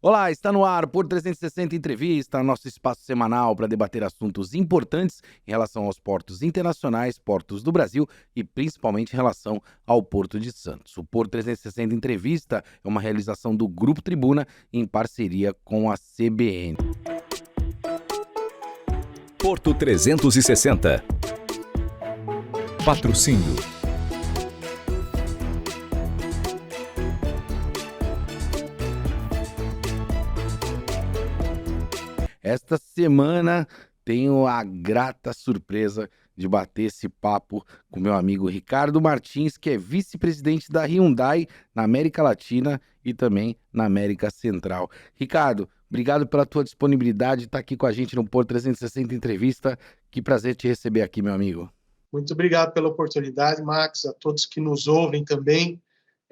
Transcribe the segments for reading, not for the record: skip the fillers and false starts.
Olá, está no ar por 360 Entrevista, nosso espaço semanal para debater assuntos importantes em relação aos portos internacionais, portos do Brasil e principalmente em relação ao Porto de Santos. O Por 360 Entrevista é uma realização do Grupo Tribuna em parceria com a CBN. Porto 360. Patrocínio. Esta semana tenho a grata surpresa de bater esse papo com meu amigo Ricardo Martins, que é vice-presidente da Hyundai na América Latina e também na América Central. Ricardo, obrigado pela tua disponibilidade de estar aqui com a gente no Por 360 Entrevista. Que prazer te receber aqui, meu amigo. Muito obrigado pela oportunidade, Max, a todos que nos ouvem também.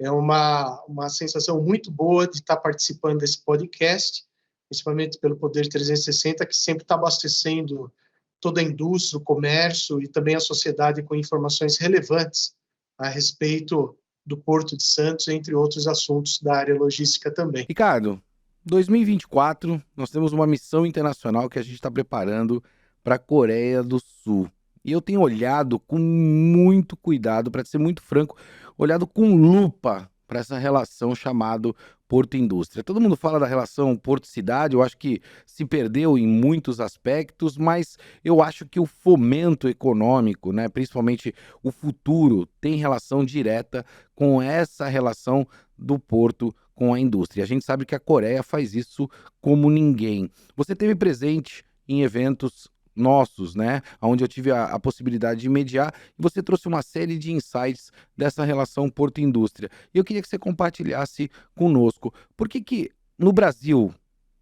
É uma sensação muito boa de estar participando desse podcast, principalmente pelo Poder 360, que sempre está abastecendo toda a indústria, o comércio e também a sociedade com informações relevantes a respeito do Porto de Santos, entre outros assuntos da área logística também. Ricardo, 2024, nós temos uma missão internacional que a gente está preparando para a Coreia do Sul. E eu tenho olhado com muito cuidado, para ser muito franco, olhado com lupa para essa relação chamada Porto-Indústria. Todo mundo fala da relação Porto-Cidade, eu acho que se perdeu em muitos aspectos, mas eu acho que o fomento econômico, né, principalmente o futuro, tem relação direta com essa relação do Porto com a indústria. A gente sabe que a Coreia faz isso como ninguém. Você esteve presente em eventos nossos, né, onde eu tive a possibilidade de mediar, e você trouxe uma série de insights dessa relação Porto-Indústria. E eu queria que você compartilhasse conosco. Por que no Brasil,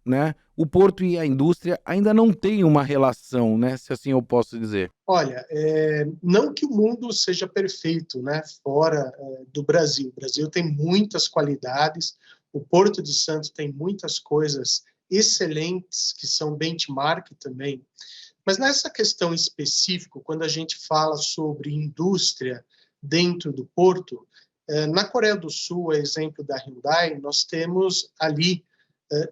né, o porto e a indústria ainda não têm uma relação, né, se assim eu posso dizer? Olha, não que o mundo seja perfeito, né, fora do Brasil. O Brasil tem muitas qualidades, o Porto de Santos tem muitas coisas excelentes que são benchmark também. Mas nessa questão específica, quando a gente fala sobre indústria dentro do porto, na Coreia do Sul, a exemplo da Hyundai, nós temos ali,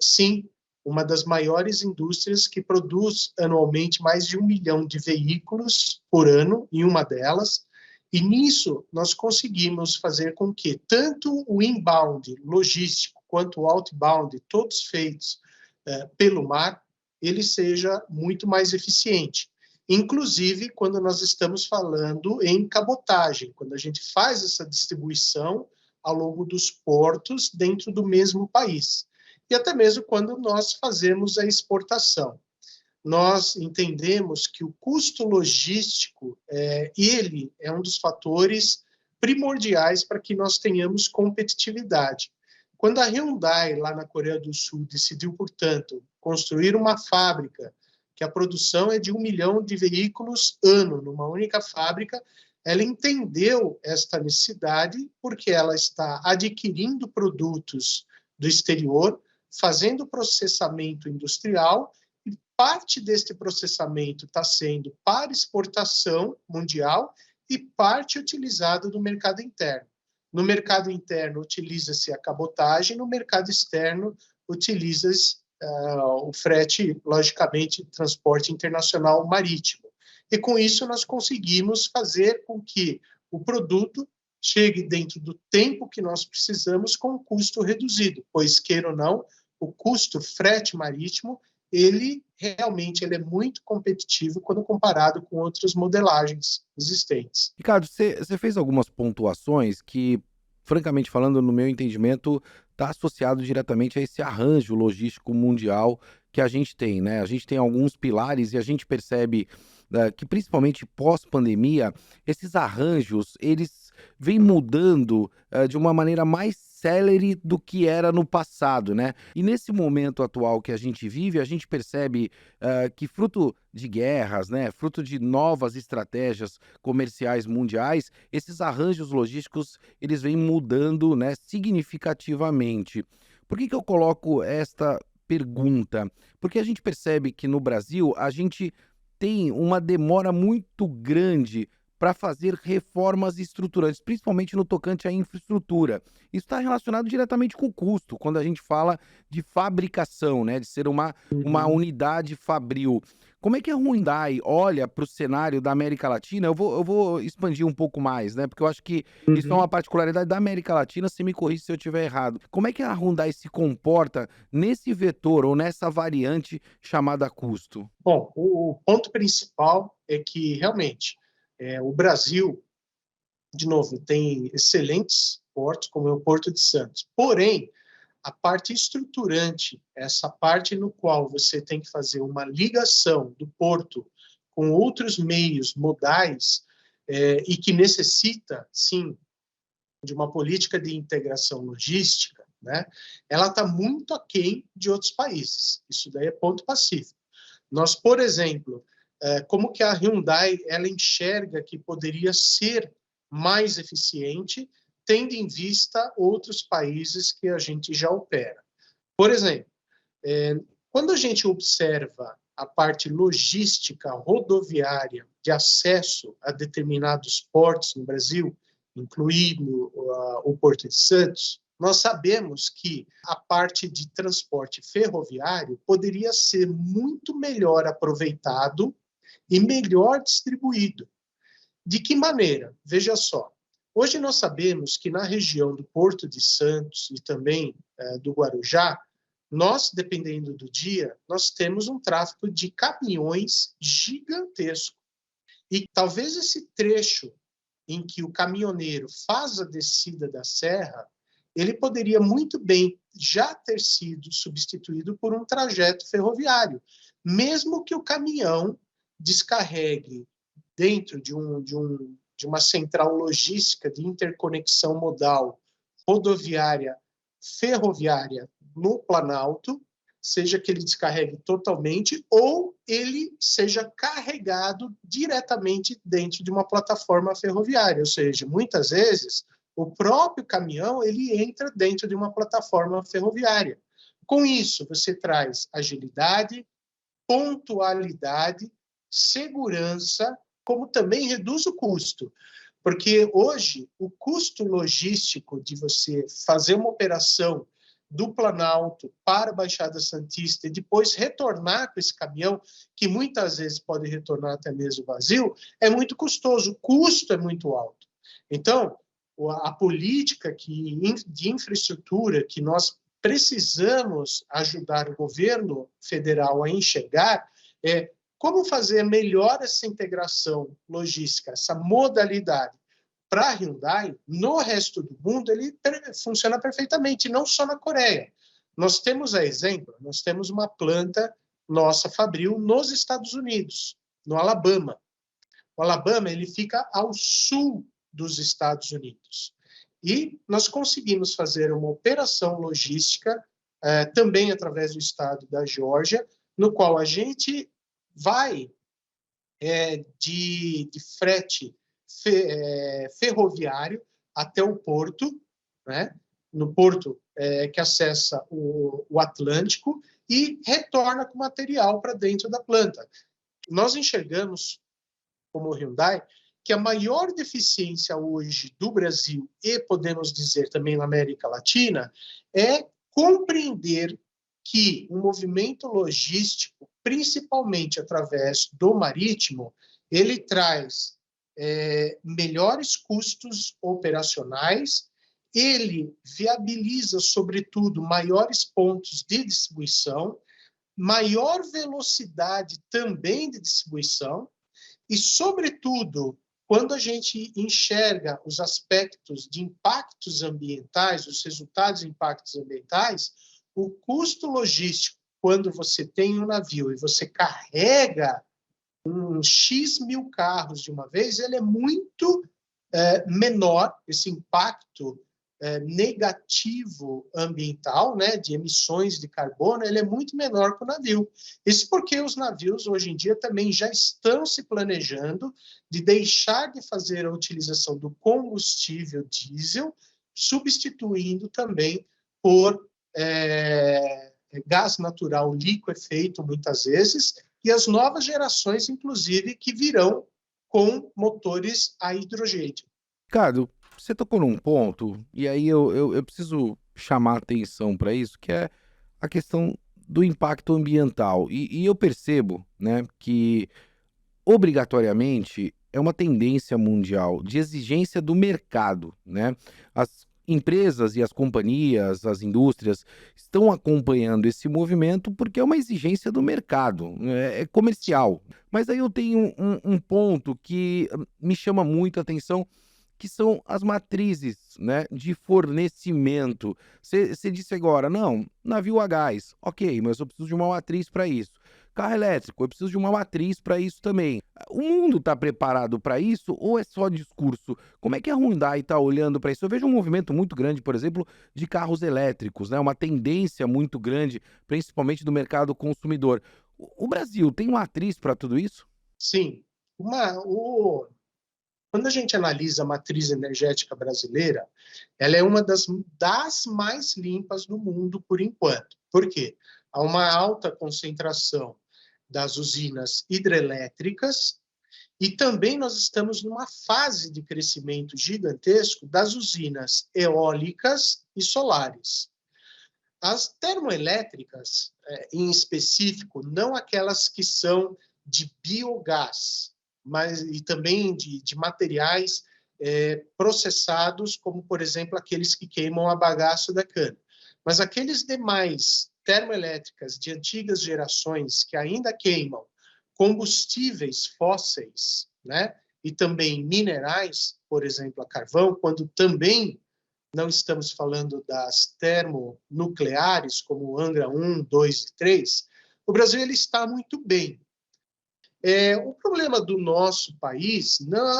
sim, uma das maiores indústrias que produz anualmente mais de 1 milhão de veículos por ano, em uma delas, e nisso nós conseguimos fazer com que tanto o inbound logístico quanto o outbound, todos feitos pelo mar, ele seja muito mais eficiente. Inclusive, quando nós estamos falando em cabotagem, quando a gente faz essa distribuição ao longo dos portos dentro do mesmo país. E até mesmo quando nós fazemos a exportação. Nós entendemos que o custo logístico, ele é um dos fatores primordiais para que nós tenhamos competitividade. Quando a Hyundai, lá na Coreia do Sul, decidiu, portanto, construir uma fábrica, que a produção é de 1 milhão de veículos ano, numa única fábrica, ela entendeu esta necessidade porque ela está adquirindo produtos do exterior, fazendo processamento industrial, e parte deste processamento está sendo para exportação mundial e parte utilizada no mercado interno. No mercado interno, utiliza-se a cabotagem, no mercado externo, utiliza-se o frete, logicamente, transporte internacional marítimo. E com isso, nós conseguimos fazer com que o produto chegue dentro do tempo que nós precisamos com um custo reduzido, pois, queira ou não, o custo frete marítimo, ele realmente é muito competitivo quando comparado com outras modelagens existentes. Ricardo, você fez algumas pontuações que, francamente falando, no meu entendimento, está associado diretamente a esse arranjo logístico mundial que a gente tem, né? A gente tem alguns pilares e a gente percebe que, principalmente pós-pandemia, esses arranjos, eles vêm mudando de uma maneira mais célere do que era no passado, né? E nesse momento atual que a gente vive, a gente percebe que fruto de guerras, né, fruto de novas estratégias comerciais mundiais, esses arranjos logísticos, eles vêm mudando, né, significativamente. Por que eu coloco esta pergunta? Porque a gente percebe que no Brasil a gente tem uma demora muito grande para fazer reformas estruturantes, principalmente no tocante à infraestrutura. Isso está relacionado diretamente com o custo, quando a gente fala de fabricação, né, de ser uma Uhum, unidade fabril. Como é que a Hyundai olha para o cenário da América Latina? Eu vou expandir um pouco mais, né? Porque eu acho que isso é uma uhum. particularidade da América Latina, você me corrige se eu estiver errado. Como é que a Hyundai se comporta nesse vetor ou nessa variante chamada custo? Bom, o ponto principal é que, realmente, o Brasil, de novo, tem excelentes portos, como é o Porto de Santos. Porém, a parte estruturante, essa parte no qual você tem que fazer uma ligação do porto com outros meios modais, e que necessita, sim, de uma política de integração logística, né, ela está muito aquém de outros países. Isso daí é ponto pacífico. Nós, por exemplo, como que a Hyundai ela enxerga que poderia ser mais eficiente, tendo em vista outros países que a gente já opera. Por exemplo, quando a gente observa a parte logística rodoviária de acesso a determinados portos no Brasil, incluindo o Porto de Santos, nós sabemos que a parte de transporte ferroviário poderia ser muito melhor aproveitado e melhor distribuído. De que maneira? Veja só. Hoje nós sabemos que na região do Porto de Santos e também do Guarujá, nós, dependendo do dia, nós temos um tráfego de caminhões gigantesco. E talvez esse trecho em que o caminhoneiro faz a descida da serra, ele poderia muito bem já ter sido substituído por um trajeto ferroviário, mesmo que o caminhão descarregue dentro de uma central logística de interconexão modal rodoviária ferroviária no Planalto, seja que ele descarregue totalmente ou ele seja carregado diretamente dentro de uma plataforma ferroviária, ou seja, muitas vezes o próprio caminhão ele entra dentro de uma plataforma ferroviária. Com isso, você traz agilidade, pontualidade, segurança, como também reduz o custo. Porque hoje, o custo logístico de você fazer uma operação do Planalto para a Baixada Santista e depois retornar com esse caminhão, que muitas vezes pode retornar até mesmo vazio, é muito custoso, o custo é muito alto. Então, a política de infraestrutura que nós precisamos ajudar o governo federal a enxergar é como fazer melhor essa integração logística, essa modalidade. Para a Hyundai, no resto do mundo, ele funciona perfeitamente, não só na Coreia. Nós temos, a exemplo, nós temos uma planta nossa, Fabril, nos Estados Unidos, no Alabama. O Alabama ele fica ao sul dos Estados Unidos. E nós conseguimos fazer uma operação logística, também através do estado da Geórgia, no qual a gente vai de frete ferroviário até o porto, né? No porto que acessa o Atlântico, e retorna com material para dentro da planta. Nós enxergamos, como Hyundai, que a maior deficiência hoje do Brasil, e podemos dizer também na América Latina, é compreender que um movimento logístico, principalmente através do marítimo, ele traz melhores custos operacionais, ele viabiliza, sobretudo, maiores pontos de distribuição, maior velocidade também de distribuição e, sobretudo, quando a gente enxerga os aspectos de impactos ambientais, os resultados de impactos ambientais, o custo logístico, quando você tem um navio e você carrega X mil carros de uma vez, ele é muito menor, esse impacto negativo ambiental, né, de emissões de carbono, ele é muito menor que o navio. Isso porque os navios, hoje em dia, também já estão se planejando de deixar de fazer a utilização do combustível diesel, substituindo também por gás natural liquefeito, muitas vezes, e as novas gerações, inclusive, que virão com motores a hidrogênio. Ricardo, você tocou num ponto, e aí eu preciso chamar atenção para isso, que é a questão do impacto ambiental. E eu percebo, né, que obrigatoriamente é uma tendência mundial de exigência do mercado, né? As empresas e as companhias, as indústrias estão acompanhando esse movimento porque é uma exigência do mercado, é comercial. Mas aí eu tenho um ponto que me chama muito a atenção, que são as matrizes, né, de fornecimento. Você disse agora, não, navio a gás, ok, mas eu preciso de uma matriz para isso. Carro elétrico, eu preciso de uma matriz para isso também. O mundo está preparado para isso ou é só discurso? Como é que a Hyundai está olhando para isso? Eu vejo um movimento muito grande, por exemplo, de carros elétricos, né? Uma tendência muito grande, principalmente do mercado consumidor. O Brasil tem matriz para tudo isso? Sim, quando a gente analisa a matriz energética brasileira, ela é uma das mais limpas do mundo por enquanto. Por quê? Há uma alta concentração das usinas hidrelétricas e também nós estamos numa fase de crescimento gigantesco das usinas eólicas e solares. As termoelétricas, em específico, não aquelas que são de biogás, mas e também de materiais processados, como, por exemplo, aqueles que queimam a bagaço da cana. Mas aqueles demais termoelétricas de antigas gerações que ainda queimam combustíveis fósseis, né, e também minerais, por exemplo, a carvão, quando também não estamos falando das termonucleares, como Angra 1, 2 e 3, o Brasil ele está muito bem. O problema do nosso país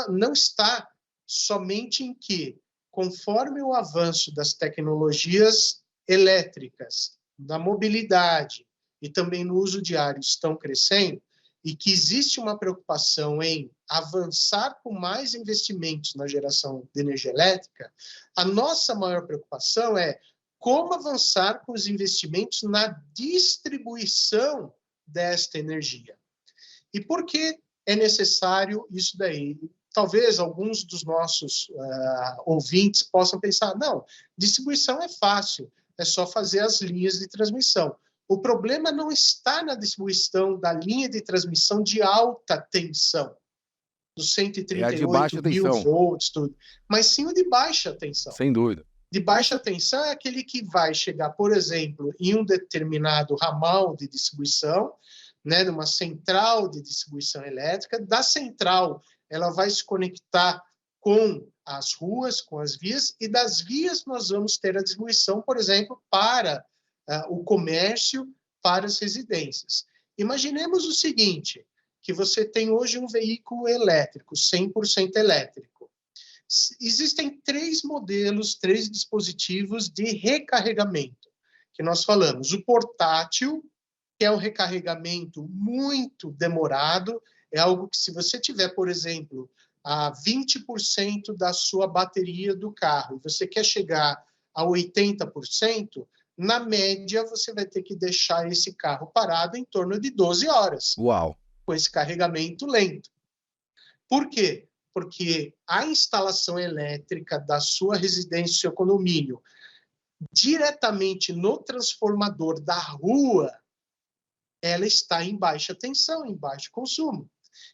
não está somente em que, conforme o avanço das tecnologias elétricas, da mobilidade e também no uso diário estão crescendo, e que existe uma preocupação em avançar com mais investimentos na geração de energia elétrica, a nossa maior preocupação é como avançar com os investimentos na distribuição desta energia. E por que é necessário isso daí? Talvez alguns dos nossos ouvintes possam pensar, não, distribuição é fácil, é só fazer as linhas de transmissão. O problema não está na distribuição da linha de transmissão de alta tensão, dos 138 mil volts, tudo, mas sim o de baixa tensão. Sem dúvida. De baixa tensão é aquele que vai chegar, por exemplo, em um determinado ramal de distribuição, né, numa central de distribuição elétrica. Da central, ela vai se conectar com as ruas, com as vias, e das vias nós vamos ter a distribuição, por exemplo, para o comércio, para as residências. Imaginemos o seguinte, que você tem hoje um veículo elétrico, 100% elétrico. Existem 3 modelos, 3 dispositivos de recarregamento, que nós falamos. O portátil, que é um recarregamento muito demorado, é algo que se você tiver, por exemplo, a 20% da sua bateria do carro, e você quer chegar a 80%, na média você vai ter que deixar esse carro parado em torno de 12 horas. Uau! Com esse carregamento lento. Por quê? Porque a instalação elétrica da sua residência, seu condomínio, diretamente no transformador da rua, ela está em baixa tensão, em baixo consumo.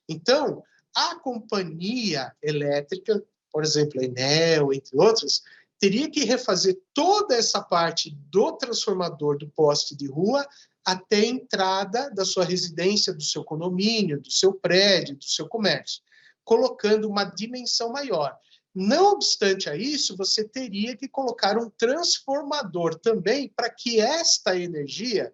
Então, a companhia elétrica, por exemplo, a Enel, entre outras, teria que refazer toda essa parte do transformador do poste de rua até a entrada da sua residência, do seu condomínio, do seu prédio, do seu comércio, colocando uma dimensão maior. Não obstante a isso, você teria que colocar um transformador também para que esta energia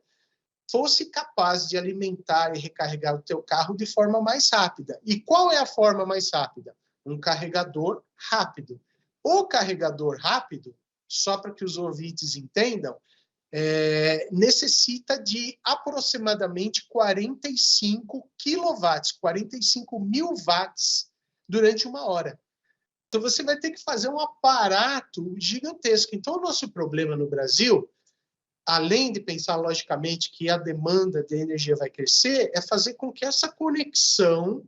fosse capaz de alimentar e recarregar o teu carro de forma mais rápida. E qual é a forma mais rápida? Um carregador rápido. O carregador rápido, só para que os ouvintes entendam, necessita de aproximadamente 45 quilowatts, 45 mil watts durante uma hora. Então, você vai ter que fazer um aparato gigantesco. Então, o nosso problema no Brasil, além de pensar, logicamente, que a demanda de energia vai crescer, é fazer com que essa conexão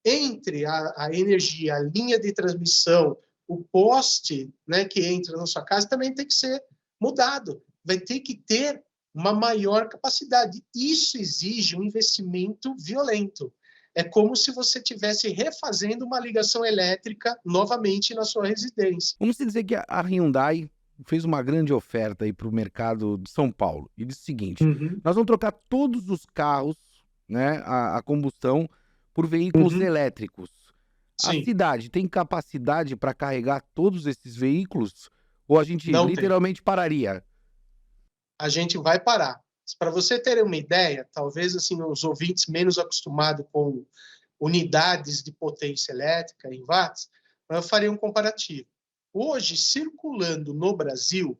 entre a energia, a linha de transmissão, o poste, né, que entra na sua casa, também tem que ser mudado. Vai ter que ter uma maior capacidade. Isso exige um investimento violento. É como se você estivesse refazendo uma ligação elétrica novamente na sua residência. Vamos dizer que a Hyundai fez uma grande oferta aí para o mercado de São Paulo e disse o seguinte: nós vamos trocar todos os carros, né, a combustão por veículos elétricos. A Sim, cidade tem capacidade para carregar todos esses veículos ou a gente não tem. literalmente pararia? A gente vai parar. Para você ter uma ideia, talvez assim os ouvintes menos acostumados com unidades de potência elétrica em watts, eu faria um comparativo. Hoje, circulando no Brasil,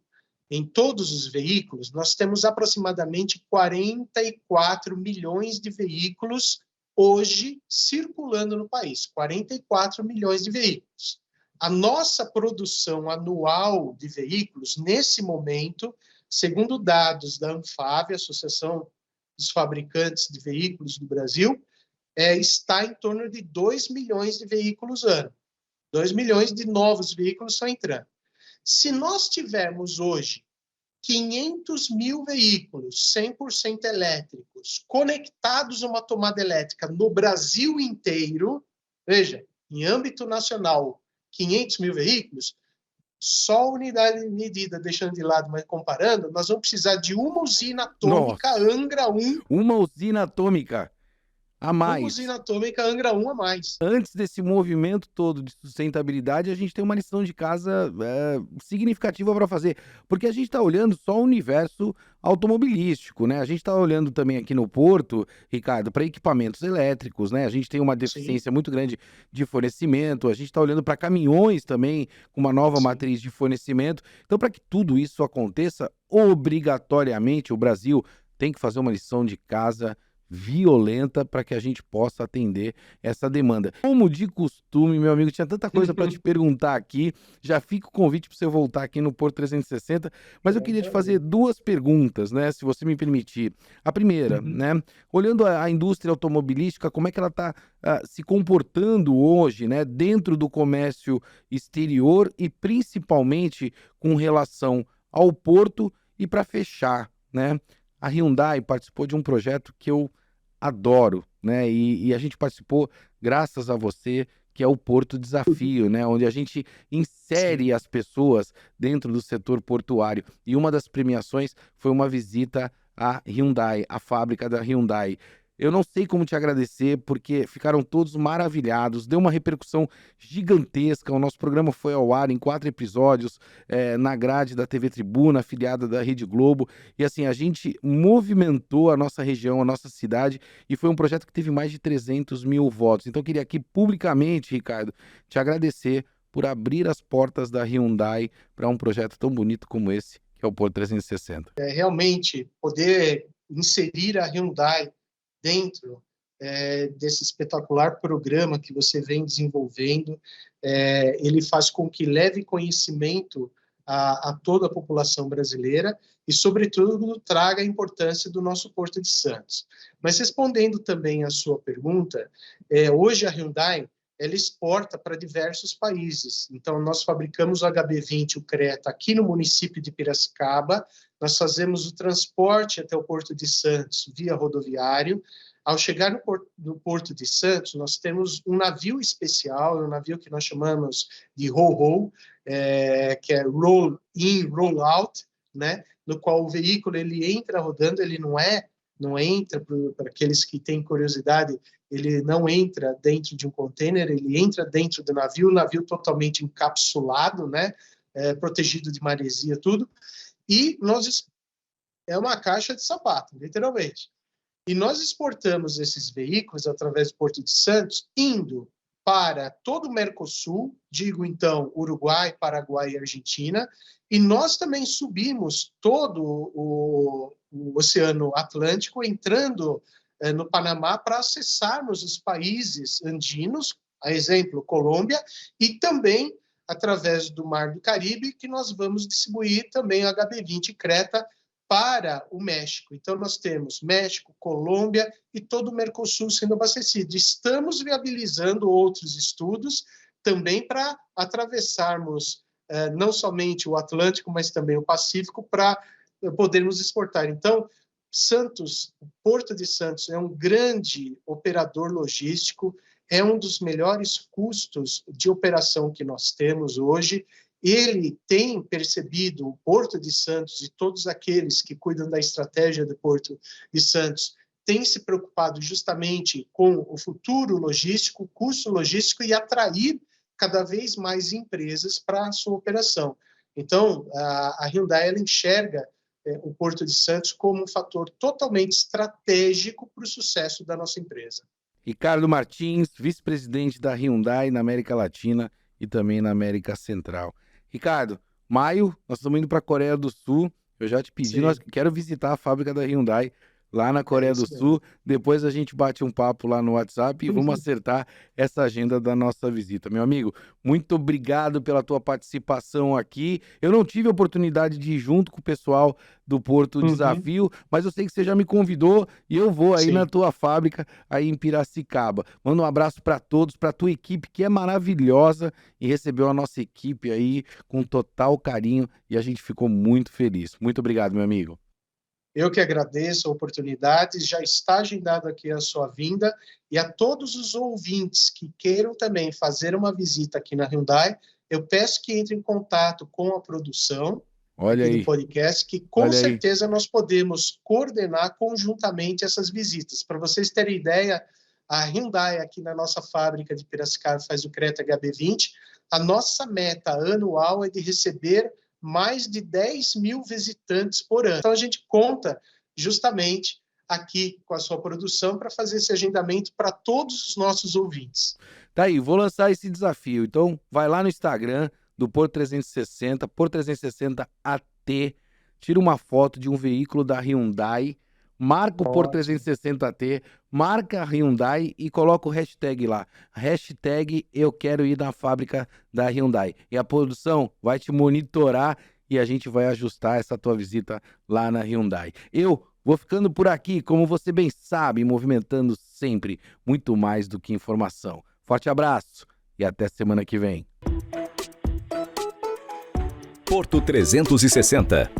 em todos os veículos, nós temos aproximadamente 44 milhões de veículos hoje circulando no país. 44 milhões de veículos. A nossa produção anual de veículos, nesse momento, segundo dados da ANFAVEA, Associação dos Fabricantes de Veículos do Brasil, está em torno de 2 milhões de veículos ano. 2 milhões de novos veículos estão entrando. Se nós tivermos hoje 500 mil veículos 100% elétricos conectados a uma tomada elétrica no Brasil inteiro, veja, em âmbito nacional, 500 mil veículos, só a unidade de medida, deixando de lado, mas comparando, nós vamos precisar de uma usina atômica Angra 1. Uma usina atômica a mais. Uma usina atômica Angra 1 a mais. Antes desse movimento todo de sustentabilidade, a gente tem uma lição de casa significativa para fazer, porque a gente está olhando só o universo automobilístico, né? A gente está olhando também aqui no Porto, Ricardo, para equipamentos elétricos, né? A gente tem uma deficiência muito grande de fornecimento, a gente está olhando para caminhões também, com uma nova matriz de fornecimento. Então, para que tudo isso aconteça, obrigatoriamente o Brasil tem que fazer uma lição de casa violenta para que a gente possa atender essa demanda. Como de costume, meu amigo, tinha tanta coisa para te perguntar aqui, já fica o convite para você voltar aqui no Porto 360, mas eu queria te fazer duas perguntas, né, se você me permitir. A primeira, né, olhando a indústria automobilística, como é que ela está se comportando hoje, né, dentro do comércio exterior e principalmente com relação ao Porto. E para fechar, né, a Hyundai participou de um projeto que eu adoro, né? E a gente participou graças a você, que é o Porto Desafio, né? Onde a gente insere as pessoas dentro do setor portuário. E uma das premiações foi uma visita à Hyundai, à fábrica da Hyundai. Eu não sei como te agradecer, porque ficaram todos maravilhados, deu uma repercussão gigantesca. O nosso programa foi ao ar em 4 episódios, na grade da TV Tribuna, afiliada da Rede Globo. E assim, a gente movimentou a nossa região, a nossa cidade, e foi um projeto que teve mais de 300 mil votos. Então eu queria aqui publicamente, Ricardo, te agradecer por abrir as portas da Hyundai para um projeto tão bonito como esse, que é o Porto 360. Realmente, poder inserir a Hyundai dentro desse espetacular programa que você vem desenvolvendo, ele faz com que leve conhecimento a toda a população brasileira e, sobretudo, traga a importância do nosso Porto de Santos. Mas respondendo também à sua pergunta, hoje a Hyundai ela exporta para diversos países. Então, nós fabricamos o HB20, o Creta, aqui no município de Piracicaba, nós fazemos o transporte até o Porto de Santos via rodoviário. Ao chegar no Porto de Santos, nós temos um navio especial, um navio que nós chamamos de Ro-Ro, que é Roll In, Roll Out, né? No qual o veículo ele entra rodando, ele não entra, para aqueles que têm curiosidade, ele não entra dentro de um container, ele entra dentro do navio, o navio totalmente encapsulado, né? Protegido de maresia, tudo. E é uma caixa de sapato, literalmente. E nós exportamos esses veículos através do Porto de Santos, indo para todo o Mercosul, digo então Uruguai, Paraguai e Argentina, e nós também subimos todo o Oceano Atlântico, entrando no Panamá para acessarmos os países andinos, a exemplo, Colômbia, e também através do Mar do Caribe, que nós vamos distribuir também o HB20 Creta para o México. Então, nós temos México, Colômbia e todo o Mercosul sendo abastecido. Estamos viabilizando outros estudos também para atravessarmos não somente o Atlântico, mas também o Pacífico, para podermos exportar. Então, Santos, o Porto de Santos é um grande operador logístico, é um dos melhores custos de operação que nós temos hoje. Ele tem percebido, o Porto de Santos e todos aqueles que cuidam da estratégia do Porto de Santos, têm se preocupado justamente com o futuro logístico, o custo logístico e atrair cada vez mais empresas para a sua operação. Então, a Hyundai ela enxerga o Porto de Santos como um fator totalmente estratégico para o sucesso da nossa empresa. Ricardo Martins, vice-presidente da Hyundai na América Latina e também na América Central. Ricardo, maio, nós estamos indo para a Coreia do Sul. Eu já te pedi, quero visitar a fábrica da Hyundai lá na Coreia do Sul. Depois a gente bate um papo lá no WhatsApp e vamos acertar essa agenda da nossa visita. Meu amigo, muito obrigado pela tua participação aqui. Eu não tive a oportunidade de ir junto com o pessoal do Porto Desafio, mas eu sei que você já me convidou e eu vou aí na tua fábrica aí em Piracicaba. Manda um abraço para todos, para tua equipe que é maravilhosa e recebeu a nossa equipe aí com total carinho e a gente ficou muito feliz. Muito obrigado, meu amigo. Eu que agradeço a oportunidade, já está agendado aqui a sua vinda, e a todos os ouvintes que queiram também fazer uma visita aqui na Hyundai, eu peço que entre em contato com a produção do podcast, que com certeza nós podemos coordenar conjuntamente essas visitas. Para vocês terem ideia, a Hyundai aqui na nossa fábrica de Piracicaba faz o Creta HB20, a nossa meta anual é de receber mais de 10 mil visitantes por ano. Então, a gente conta justamente aqui com a sua produção para fazer esse agendamento para todos os nossos ouvintes. Tá aí, vou lançar esse desafio. Então, vai lá no Instagram do Porto 360, Porto 360 AT, tira uma foto de um veículo da Hyundai, marca o Porto 360 AT, marca a Hyundai e coloca o hashtag lá. Hashtag eu quero ir na fábrica da Hyundai. E a produção vai te monitorar e a gente vai ajustar essa tua visita lá na Hyundai. Eu vou ficando por aqui, como você bem sabe, movimentando sempre muito mais do que informação. Forte abraço e até semana que vem. Porto 360.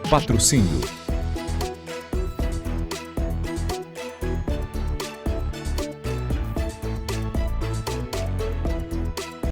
Patrocínio